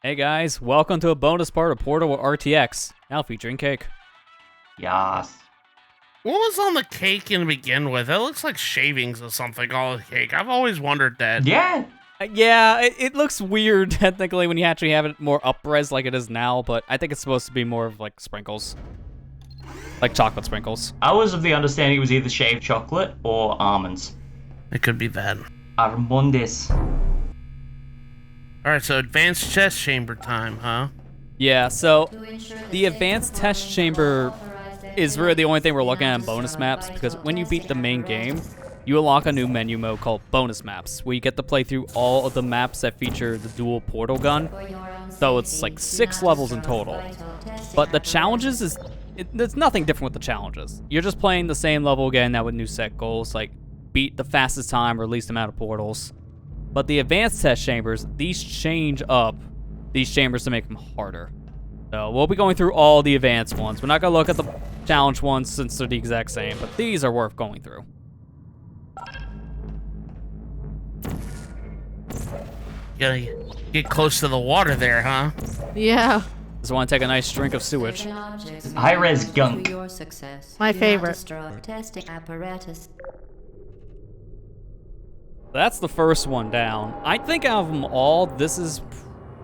Hey guys, welcome to a bonus part of Portal RTX, now featuring Cake. Yas. What was on the cake to begin with? It looks like shavings or something on the cake. I've always wondered that. Yeah. It looks weird technically when you actually have it more up-res like it is now, but I think it's supposed to be more of like sprinkles. Like chocolate sprinkles. I was of the understanding it was either shaved chocolate or almonds. It could be that. Almondes. Alright, so advanced chest chamber time, huh? Yeah, so the advanced test chamber is really the only thing we're looking at in bonus maps, because when you beat the main game, you unlock a new menu mode called bonus maps, where you get to play through all of the maps that feature the dual portal gun. So it's like 6 levels in total. But the challenges there's nothing different with the challenges. You're just playing the same level again, now with new set goals, like beat the fastest time or least amount of portals. But the advanced test chambers, these change up these chambers to make them harder. So we'll be going through all the advanced ones. We're not going to look at the challenge ones since they're the exact same, but these are worth going through. Gotta get close to the water there, huh? Yeah, Just want to take a nice drink of sewage. High-res gunk. my favorite. That's the first one down. I think out of them all, this is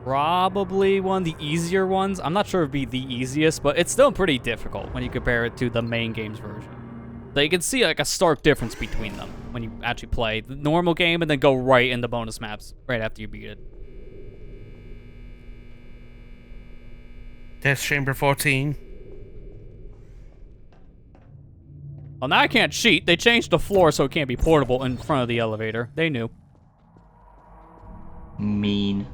probably one of the easier ones. I'm not sure it'd be the easiest, but it's still pretty difficult when you compare it to the main game's version. So you can see like a stark difference between them when you actually play the normal game and then go right into bonus maps right after you beat it. Test chamber 14. Well, now I can't cheat. They changed the floor so it can't be portable in front of the elevator. They knew. Mean.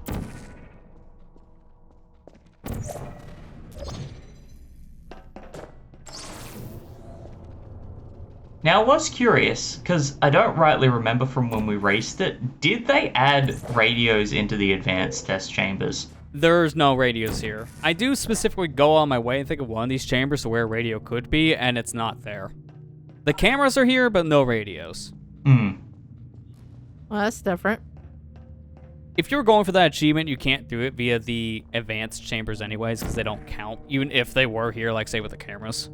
Now, I was curious, because I don't rightly remember from when we raced it, did they add radios into the advanced test chambers? There's no radios here. I do specifically go on my way and think of one of these chambers to where a radio could be, and it's not there. The cameras are here, but no radios. Hmm. Well, that's different. If you're going for that achievement, you can't do it via the advanced chambers anyways, because they don't count, even if they were here, like, say, with the cameras.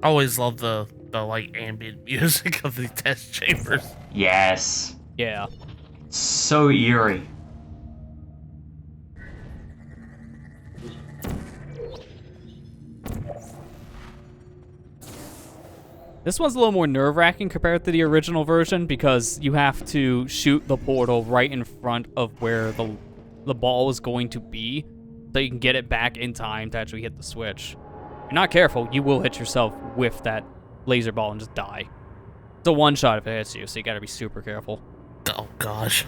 Always love the like ambient music of the test chambers. Yes. Yeah. So eerie. This one's a little more nerve-wracking compared to the original version, because you have to shoot the portal right in front of where the ball is going to be, so you can get it back in time to actually hit the switch. If you're not careful, you will hit yourself with that laser ball and just die. It's a one-shot if it hits you, so you gotta be super careful. Oh gosh.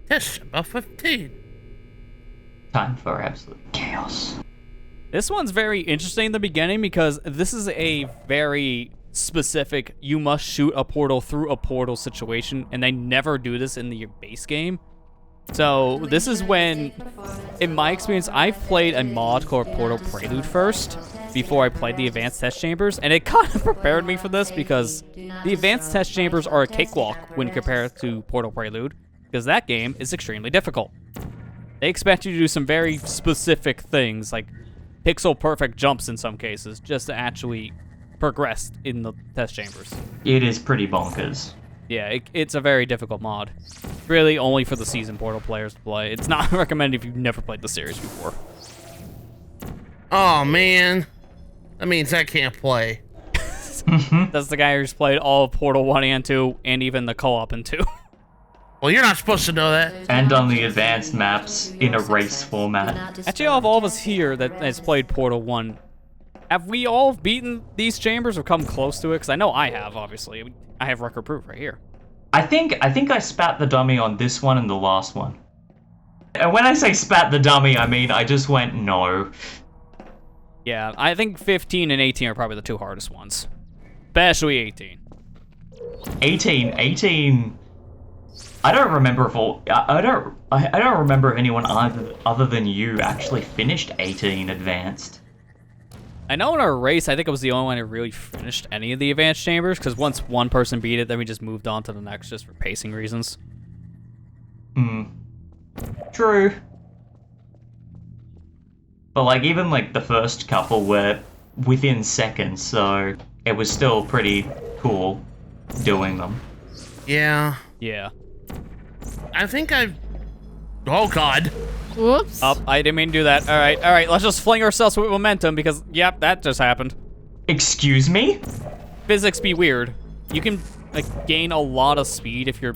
Test chamber 15. Time for absolute chaos. This one's very interesting in the beginning because this is a very specific, you must shoot a portal through a portal situation, and they never do this in the base game. So this is when, in my experience, I've played a mod called Portal Prelude first before I played the advanced test chambers, and it kind of prepared me for this because the advanced test chambers are a cakewalk when compared to Portal Prelude, because that game is extremely difficult. They expect you to do some very specific things, like pixel-perfect jumps in some cases, just to actually progress in the test chambers. It is pretty bonkers. Yeah, it's a very difficult mod. Really only for the seasoned Portal players to play. It's not recommended if you've never played the series before. Oh man. That means I can't play. That's the guy who's played all of Portal 1 and 2, and even the co-op in 2. Well, you're not supposed to know that. And on the advanced maps in a race format. Actually, of all of us here that has played Portal 1, have we all beaten these chambers or come close to it? Because I know I have, obviously. I have record proof right here. I think I spat the dummy on this one and the last one. And when I say spat the dummy, I mean I just went no. Yeah, I think 15 and 18 are probably the two hardest ones. Especially 18. 18. I don't remember if I don't remember if anyone other than you actually finished 18 advanced. I know in our race, I think it was the only one who really finished any of the advanced chambers, because once one person beat it, then we just moved on to the next just for pacing reasons. True. But like even like the first couple were within seconds, so it was still pretty cool doing them. Yeah. Yeah. I think I've... Oh, God. Whoops. Oh, I didn't mean to do that. All right, let's just fling ourselves with momentum because, yep, that just happened. Excuse me? Physics be weird. You can like gain a lot of speed if you're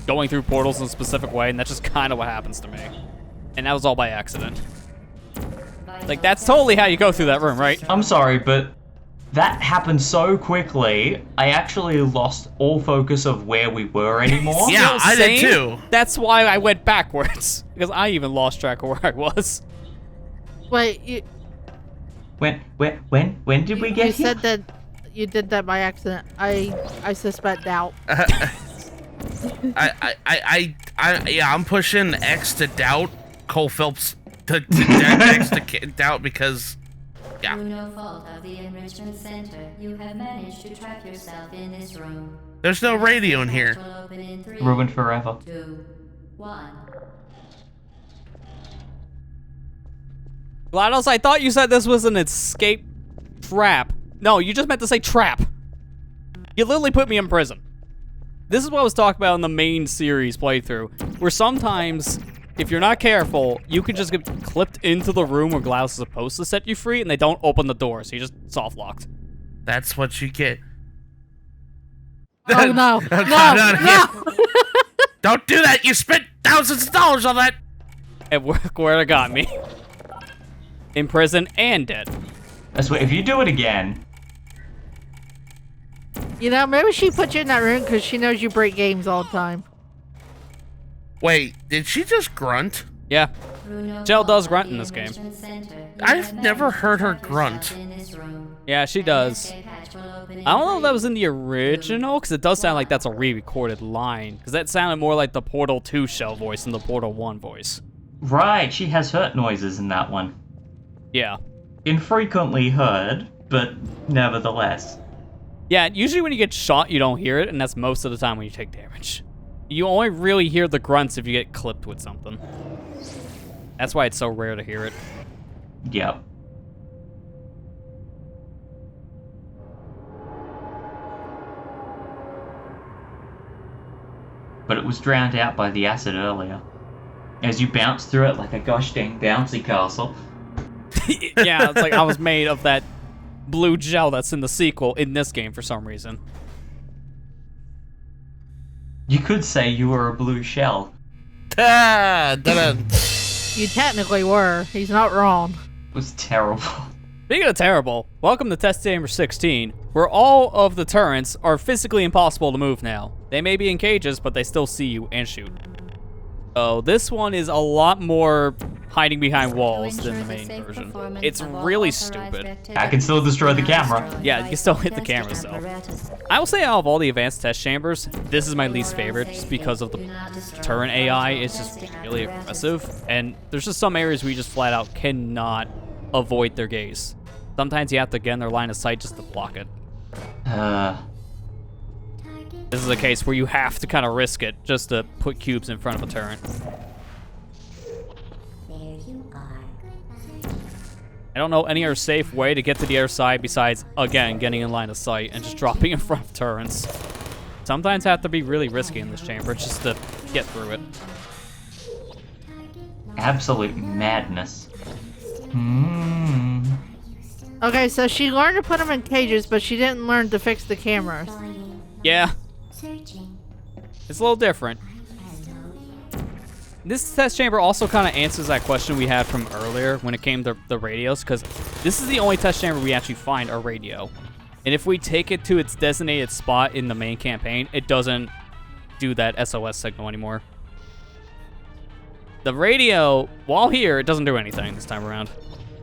going through portals in a specific way, and that's just kind of what happens to me. And that was all by accident. Like, that's totally how you go through that room, right? I'm sorry, but that happened so quickly, I actually lost all focus of where we were anymore. Yeah, Still I did same? too. That's why I went backwards, because I even lost track of where I was. Wait, you When did we get here? said that you did that by accident. I suspect doubt. Yeah, I'm pushing X to doubt Cole Phelps to X to doubt because, yeah. Through no fault of the enrichment center, you have managed to trap yourself in this room. There's no radio in here. Will open in 3, Ruined forever. 2, 1. GLaDOS, I thought you said this was an escape trap. No, you just meant to say trap. You literally put me in prison. This is what I was talking about in the main series playthrough, where sometimes, if you're not careful, you can just get clipped into the room where GLaDOS is supposed to set you free, and they don't open the door, so you just soft-locked. That's what you get. Oh no! Oh, No! God, No! Don't do that! You spent thousands of dollars on that! And where it got me. In prison and dead. That's what, if you do it again, You know, maybe she put you in that room because she knows you break games all the time. Wait, did she just grunt? Yeah. Through no Jill fault does of grunt the in this game. enrichment center, you I've have never managed to heard her trap grunt. yourself in this room. Yeah, she An does. escape hatch will open in I don't know if that 3, was in the original, because it does sound like that's a re-recorded line. Because that sounded more like the Portal 2 shell voice than the Portal 1 voice. right, she has hurt noises in that one. Yeah. Infrequently heard, but nevertheless. Yeah, usually when you get shot, you don't hear it, and that's most of the time when you take damage. You only really hear the grunts if you get clipped with something. That's why it's so rare to hear it. Yep. But it was drowned out by the acid earlier. As you bounce through it like a gosh dang bouncy castle. Yeah, it's like I was made of that blue gel that's in the sequel in this game for some reason. You could say you were a blue shell. Ah, da-da. You technically were. He's not wrong. It was terrible. Speaking of terrible, welcome to Test Chamber 16, where all of the turrets are physically impossible to move now. They may be in cages, but they still see you and shoot. So this one is a lot more hiding behind walls than the main version. It's really stupid. I can still destroy the camera. Yeah, you can still hit the camera still. I will say out of all the advanced test chambers, this is my least favorite just because of the turret AI. It's just really aggressive, and there's just some areas where you just flat out cannot avoid their gaze. Sometimes you have to get in their line of sight just to block it. This is a case where you have to kind of risk it just to put cubes in front of a turret. There you are. I don't know any other safe way to get to the other side besides, again, getting in line of sight and just dropping in front of turrets. Sometimes have to be really risky in this chamber just to get through it. Absolute madness. Okay, so she learned to put them in cages, but she didn't learn to fix the cameras. Yeah, Searching. it's a little different. This test chamber also kind of answers that question we had from earlier when it came to the radios, because this is the only test chamber we actually find a radio. And if we take it to its designated spot in the main campaign, it doesn't do that SOS signal anymore. The radio, while here, it doesn't do anything this time around.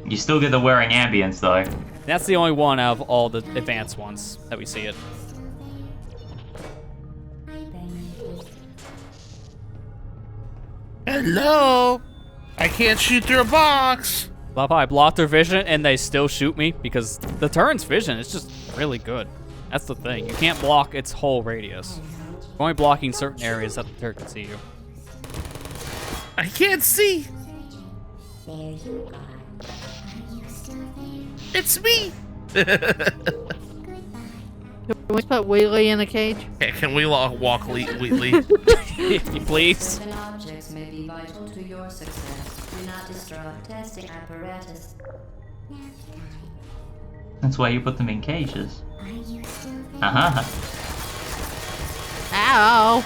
You still get the wearing ambience though. That's the only one out of all the advanced ones that we see it. Hello? I can't shoot through a box. If I block their vision and they still shoot me, because the turn's vision is just really good. That's the thing. You can't block its whole radius. You're only blocking certain areas that the turret can see you. I can't see. There you are. Are you still there? It's me. Can we put Wheelie in a cage? Hey, can we walk Wheatley? If you please. Certain objects may be vital to your success. Do not destroy testing apparatus. That's why you put them in cages. Are you still there? Uh-huh. Ow!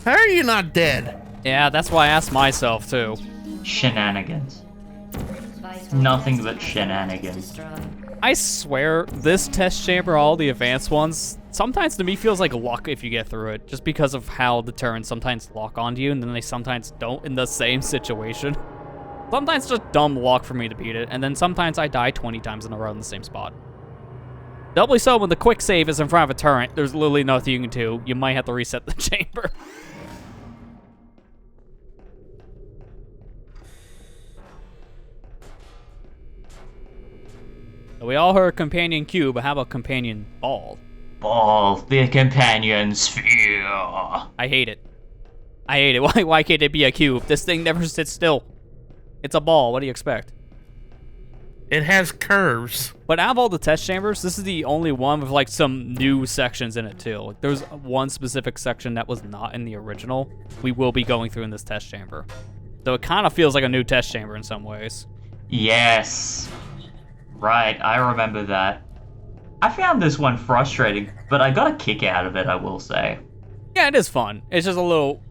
How are you not dead? Yeah, that's why I asked myself, too. Shenanigans. Vital Nothing testing but shenanigans. destroyed. I swear, this test chamber, all the advanced ones, sometimes to me feels like luck if you get through it, just because of how the turns sometimes lock onto you, and then they sometimes don't in the same situation. Sometimes just dumb luck for me to beat it, and then sometimes I die 20 times in a row in the same spot. Doubly so when the quick save is in front of a turret, there's literally nothing you can do. You might have to reset the chamber. We all heard companion cube, but how about companion ball? Ball, the companion sphere. I hate it. I hate it. Why can't it be a cube? This thing never sits still. It's a ball. What do you expect? It has curves. But out of all the test chambers, this is the only one with like some new sections in it too. Like, there's one specific section that was not in the original. We will be going through in this test chamber. So it kind of feels like a new test chamber in some ways. Yes. Right, I remember that. I found this one frustrating, but I got a kick out of it, I will say. Yeah, it is fun. It's just a little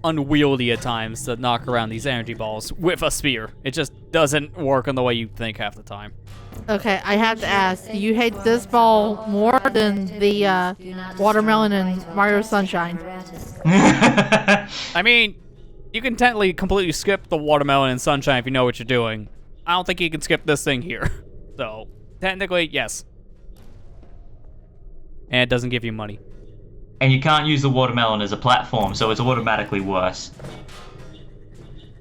unwieldy at times to knock around these energy balls with a spear. It just doesn't work in the way you think half the time. Okay, I have to ask, do you hate this ball more than the watermelon and Mario Sunshine? I mean, you can technically completely skip the watermelon and sunshine if you know what you're doing. I don't think you can skip this thing here. So, technically, yes. And it doesn't give you money. And you can't use the watermelon as a platform, so it's automatically worse.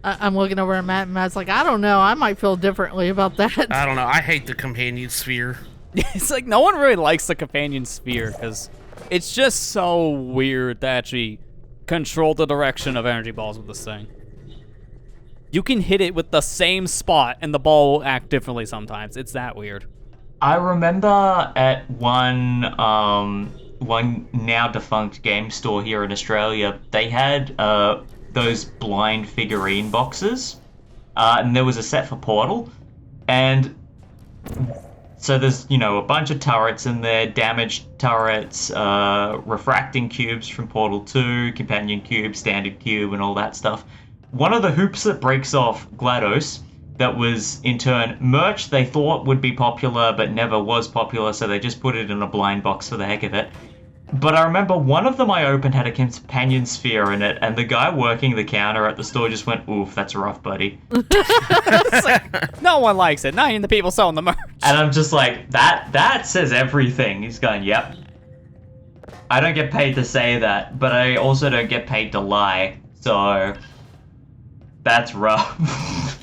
I'm looking over at Matt, and Matt's like, I don't know, I might feel differently about that. I don't know. I hate the companion sphere. It's like no one really likes the companion sphere because it's just so weird to actually control the direction of energy balls with this thing. You can hit it with the same spot and the ball will act differently sometimes. It's that weird. I remember at one now defunct game store here in Australia, they had those blind figurine boxes, and there was a set for Portal, and so there's, you know, a bunch of turrets in there, damaged turrets, refracting cubes from Portal 2, companion cube, standard cube, and all that stuff. One of the hoops that breaks off GLaDOS, that was in turn merch they thought would be popular but never was popular, so they just put it in a blind box for the heck of it. But I remember one of them I opened had a companion sphere in it, and the guy working the counter at the store just went, "Oof, that's rough, buddy." It's like, no one likes it, not even the people selling the merch. And I'm just like, that says everything. He's going, "Yep." I don't get paid to say that, but I also don't get paid to lie, so that's rough.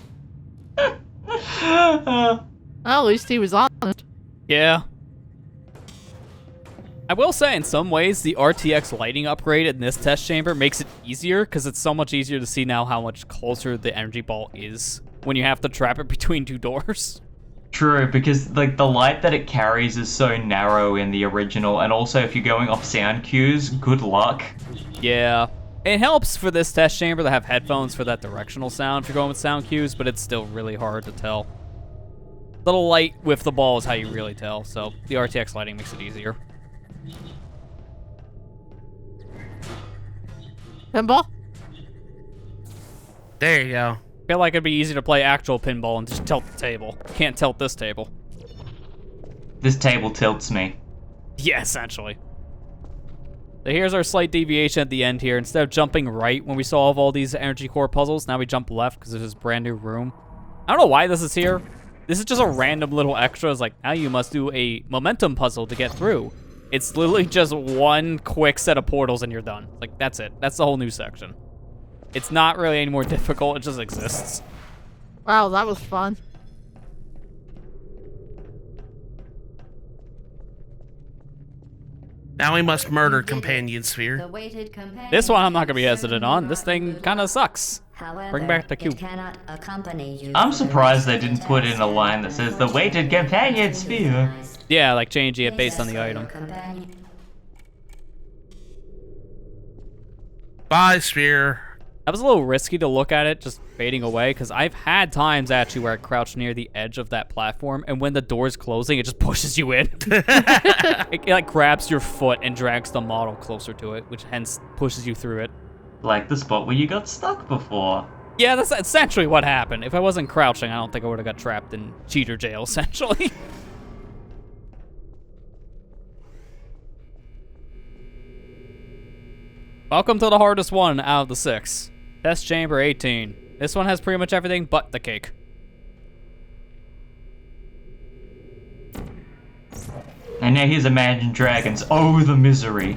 Well, at least he was honest. Yeah. I will say, in some ways, the RTX lighting upgrade in this test chamber makes it easier, because it's so much easier to see now how much closer the energy ball is when you have to trap it between two doors. True, because like the light that it carries is so narrow in the original, and also if you're going off sound cues, good luck. Yeah. It helps for this test chamber to have headphones for that directional sound if you're going with sound cues, but it's still really hard to tell. The light with the ball is how you really tell, so the RTX lighting makes it easier. Pinball? There you go. I feel like it'd be easy to play actual pinball and just tilt the table. Can't tilt this table. This table tilts me. Yeah, essentially. So here's our slight deviation at the end here. Instead of jumping right when we solve all these energy core puzzles, now we jump left because there's this brand new room. I don't know why this is here. This is just a random little extra. It's like, now you must do a momentum puzzle to get through. It's literally just one quick set of portals and you're done. Like, that's it. That's the whole new section. It's not really any more difficult. It just exists. Wow, that was fun. Now we must murder You did it. Companion The Sphere. weighted companion This one I'm not gonna be sphere hesitant on. This thing kind of sucks. However, Bring back the cube. It cannot accompany you I'm for the surprised rest they of the didn't put in a test. line that says the weighted companion sphere. Yeah, like changing it based on Please the escort item. your companion. Bye, Sphere. That was a little risky to look at it just fading away, because I've had times actually where I crouch near the edge of that platform, and when the door's closing, it just pushes you in. It like grabs your foot and drags the model closer to it, which hence pushes you through it. Like the spot where you got stuck before. Yeah, that's essentially what happened. If I wasn't crouching, I don't think I would have got trapped in cheater jail, essentially. Welcome to the hardest one out of the 6. Test Chamber 18. This one has pretty much everything but the cake. And now here's Imagine Dragons. Oh, the misery.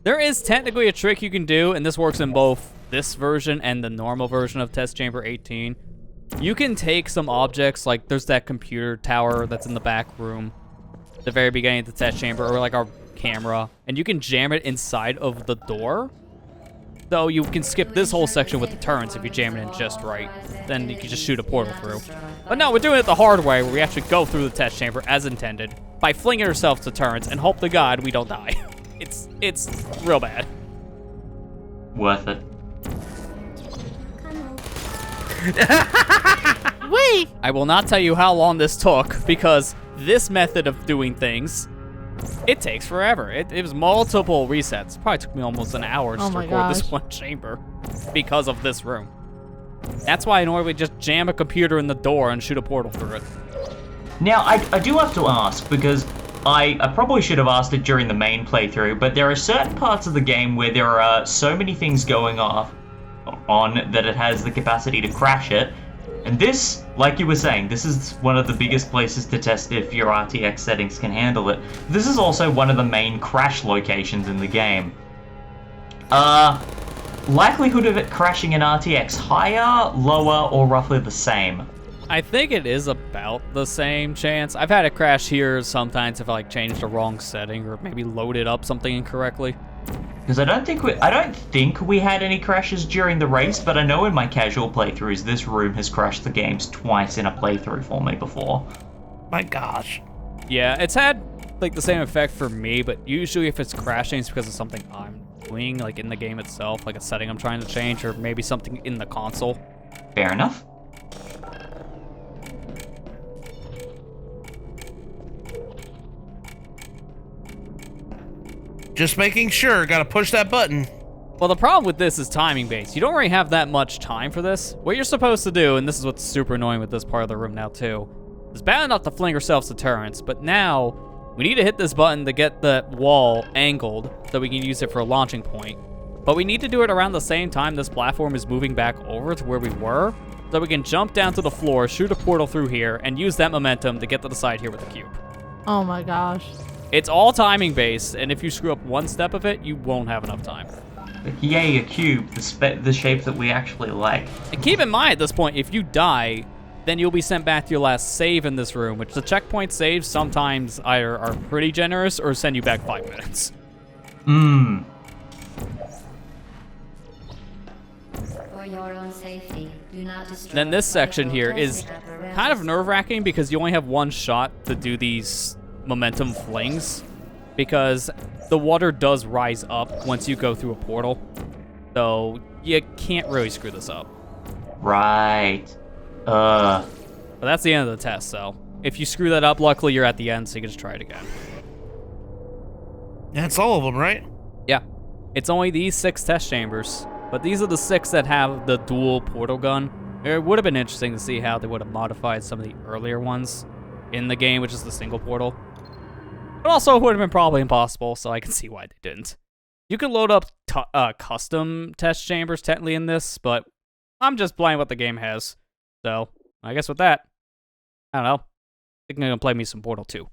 There is technically a trick you can do, and this works in both this version and the normal version of Test Chamber 18. You can take some objects, like there's that computer tower that's in the back room, at the very beginning of the test chamber, or like our camera, and you can jam it inside of the door. So you can skip this whole section with the turrets if you jam it in just right. Then you can just shoot a portal through. But no, we're doing it the hard way, where we actually go through the test chamber as intended, by flinging ourselves to turrets and hope to God we don't die. It's real bad. Worth it. Wait! I will not tell you how long this took, because this method of doing things, it takes forever. It was multiple resets. Probably took me almost an hour just to my record this gosh. one chamber because of this room. That's why I normally just jam a computer in the door and shoot a portal through it. Now, I do have to ask, because I probably should have asked it during the main playthrough, but there are certain parts of the game where there are so many things going on that it has the capacity to crash it. And this, like you were saying, this is one of the biggest places to test if your RTX settings can handle it. This is also one of the main crash locations in the game. Likelihood of it crashing in RTX, higher, lower, or roughly the same? I think it is about the same chance. I've had it crash here sometimes if I like changed the wrong setting or maybe loaded up something incorrectly. Because I don't think we had any crashes during the race, but I know in my casual playthroughs, this room has crashed the games twice in a playthrough for me before. My gosh. Yeah, it's had like the same effect for me, but usually if it's crashing, it's because of something I'm doing, like in the game itself, like a setting I'm trying to change, or maybe something in the console. Fair enough. Just making sure. Gotta push that button. Well, the problem with this is timing based. You don't really have that much time for this. What you're supposed to do, and this is what's super annoying with this part of the room now too, is bad enough to fling ourselves to turrets, but now we need to hit this button to get the wall angled so we can use it for a launching point. But we need to do it around the same time this platform is moving back over to where we were, so we can jump down to the floor, shoot a portal through here, and use that momentum to get to the side here with the cube. Oh my gosh. It's all timing based, and if you screw up one step of it, you won't have enough time. Yay, a cube, the shape that we actually like. And keep in mind at this point, if you die, then you'll be sent back to your last save in this room, which the checkpoint saves sometimes either are pretty generous or send you back 5 minutes. For your own safety, do not destroy Then this section here is testing apparatus. kind of nerve-wracking because you only have one shot to do these momentum flings, because the water does rise up once you go through a portal, so you can't really screw this up. Right. But that's the end of the test, so if you screw that up, luckily you're at the end, so you can just try it again. That's all of them, right? Yeah, it's only these 6 test chambers, but these are the 6 that have the dual portal gun. It would have been interesting to see how they would have modified some of the earlier ones in the game, which is the single portal. But also, it would have been probably impossible, so I can see why they didn't. You can load up custom test chambers technically in this, but I'm just playing what the game has. So, I guess with that, I don't know. I think I'm going to play me some Portal 2.